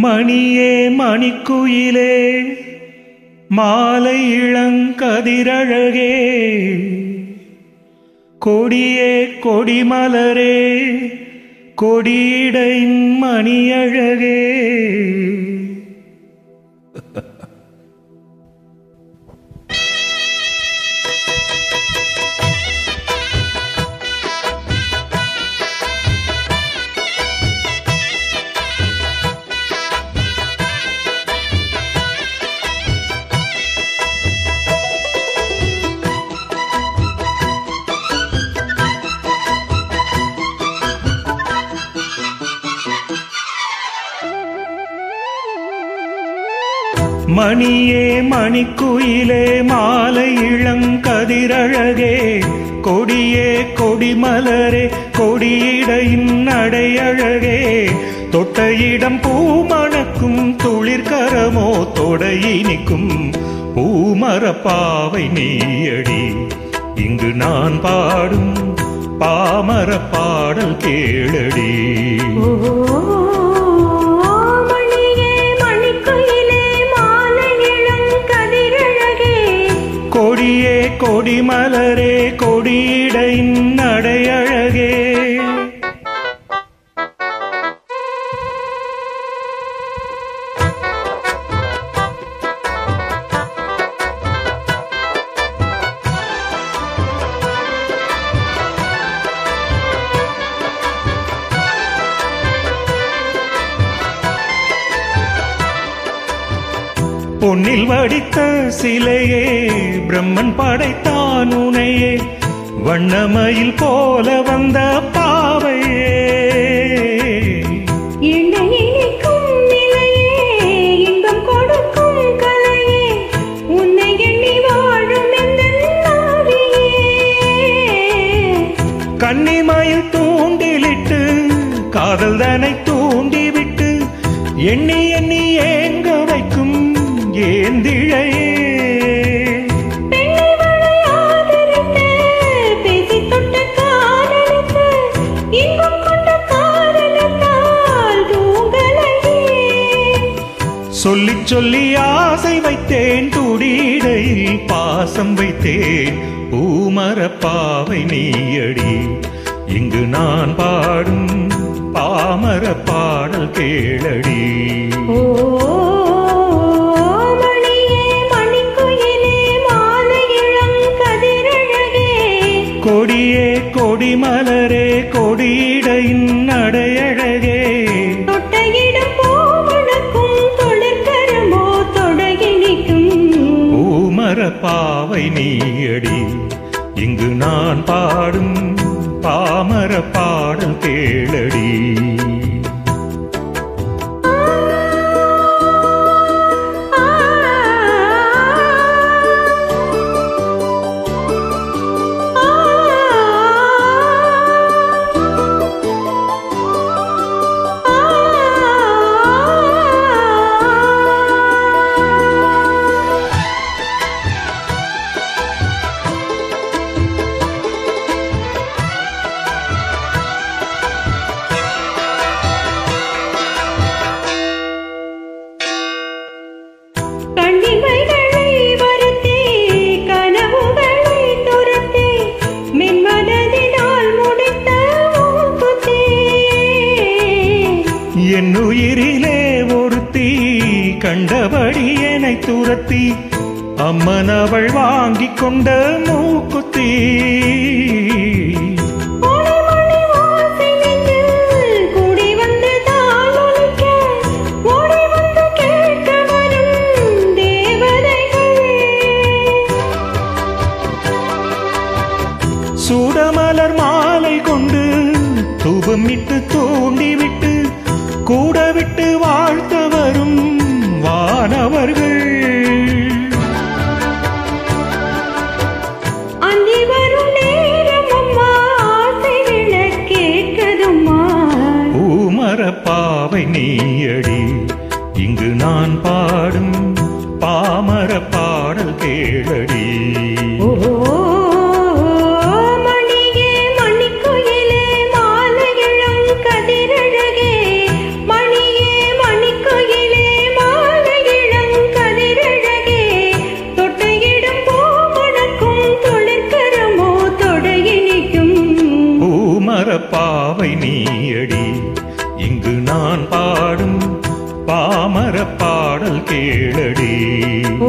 மணியே மணிக்குயிலே மாலை இளங்கதிரழகே கொடியே கொடிமலரே கொடியிடையின் மணியழகே. மணியே மணிக்குயிலே மாலை இளங்கதிரழகே கொடியே கொடிமலரே கொடியிடையின் நடையழகே தொட்ட இடம் பூமணக்கும் துளிர்கரமோ தொடையினிக்கும் பூமரப்பாவை நீயடி. இங்கு நான் பாடும் பாமர பாடல் கேளடி. கொடியே கொடிமலரே கொடியிடையின் நடையழகே. பொன்னில் வடித்த சிலையே பிரம்மன் படைத்தான் உனையே வண்ணமயில் போல வந்த பாவையே. இணைக்கும் நிலையே இன்பம் கொடுக்கும் கலையே உன்னை எண்ணி வாழும் நாவியே. கன்னிமயில் தூண்டிலிட்டு காதல் தனை தூண்டிவிட்டு எண்ணி எண்ணி ஏங்க வைக்கும் ஏந்திழையே. சொல்லி சொல்லி ஆசை வைத்தேன் துடியிடையில் பாசம் வைத்தேன் பூமரப்பாவை நீயடி. இங்கு நான் பாடும் பாமர பாடல் கேளடி. கொடியே கொடிமலரே கொடியிடையின் நடையழகே தொட்டையிடம் பூமணக்கும் தொழிற்கரமோ தொடையினிக்கும் பூமரப்பாவை நீயடி. இங்கு நான் பாடும் பாமர பாடல் கேளடி. என் உயிரிலே ஒருத்தி கண்டபடி என்னை துரத்தி அம்மன் அவள் வாங்கிக் கொண்ட மூக்குத்தி. சூடமலர் மாலை கொண்டு தூபமிட்டு தூண்டிவிட்டு கூட விட்டு வாழ்த்த வரும் வானவர்கள். பூமரப்பாவை நீயடி. இங்கு நான் பாடும் பாமர பாடல் கேளடி. மணியே மணிக்குயிலே மாலை இளங்கதிரழகே பாவை நீயடி இங்கு நான் பாடும் பாமர பாடல் கேளடி ஓ